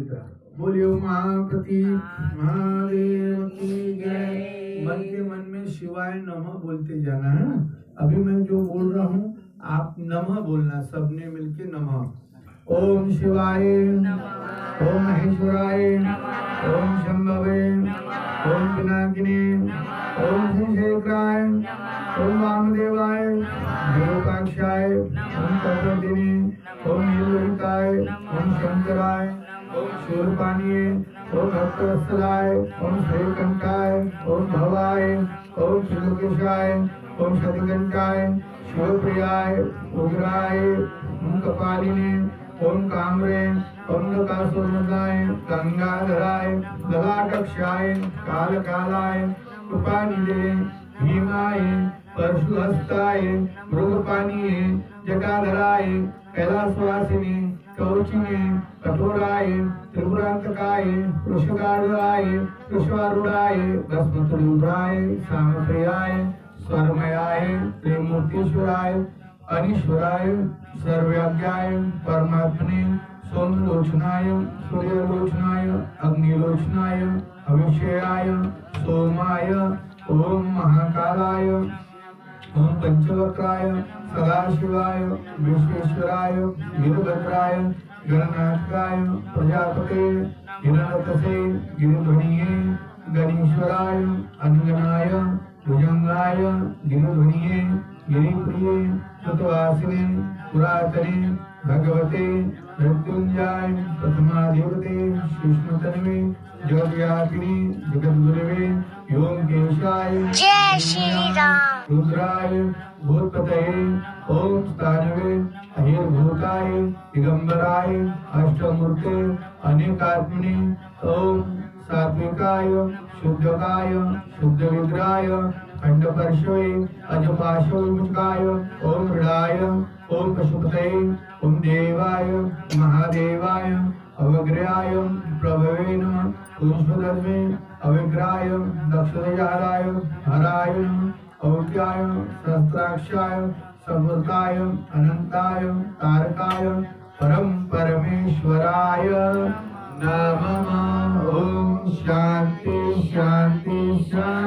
बोलियो महाप्रति महादेव की जय। मन के मन में शिवाय नमः बोलते जाना है। अभी मैं जो बोल रहा हूँ आप नमः बोलना, सबने मिलके नमः। ओम शिवाय, ओम महेश्वराय, ओम शंभवे, ओम पिनाकिने, ओम श्रीशेखराय, ओम वामदेवाय, विरूपाक्षाय, ओम चतुर्दिने, ओम नीललोहिताय, ओम शंकराय, ओम शूरपाणिये, ओम भक्तवत्सलाय, ओम श्रीकंठाय, ओम भवाय, ओम शिवकेशाय, ओम शतिकंठाय, शिवप्रियाय, उग्राय, ओम कपालिने, ओम काम्रे, ओम नकासुरमदाय, गंगाधराय, ललाटक्षाय, कालकालाय, कृपानिधे, भीमाय, परशुहस्ताय, मृगपाणिये, जटाधराय, कैलासवासिने, कवचिने, कठोराय, त्रिपुरांतकाय, वृषगारूढ़ाय, वृषवारूढ़ाय, भस्मतुलिभ्राय, सामप्रियाय, स्वरमयाय, त्रिमूर्तीश्वराय, अनीश्वराय, सर्वज्ञाय, परमात्मने, सोमलोचनाय, सूर्यलोचनाय, अग्निलोचनाय, अविषयाय, सोमाय, ओम महाकालाय, ओम पंचवक्राय, सदाशिवाय, विश्वेश्वराय, वीरभद्राय, गणनाथकाय, प्रजापते, हिरण्यकसे, गिरिध्वनिये, गणेश्वराय, अनगनाय, भुजंगाय, गिरिध्वनिये, गिरिप्रिये, सुतवासिने, पुरातने, भगवते, मृत्युंजय, प्रथमाधिपते, सूक्ष्मतन्वे, जगव्यापिनी, जगद्गुरवे, योमकेशाय, जय श्री राम। रुद्राय, भूतपतये, ओम स्थानवे, अहिर्भूताय, दिगंबराय, अष्टमूर्ते, अनेकात्मने, ओम सात्विकाय, शुद्धकाय, शुद्ध विग्रहाय, खंडपर्शवे, अजपाशोमुखाय, ओम हृदाय, ओम पशुपतये, ओम देवाय, महादेवाय, अवग्रहाय, प्रभवे नमः, पुष्पधर्मे, अविग्रहाय, दक्षिणजालाय, हराय, औक्याय, सहस्राक्षाय, समृताय, अनंताय, तारकाय, परम परमेश्वराय नमः। ओम शांति शांति शांति।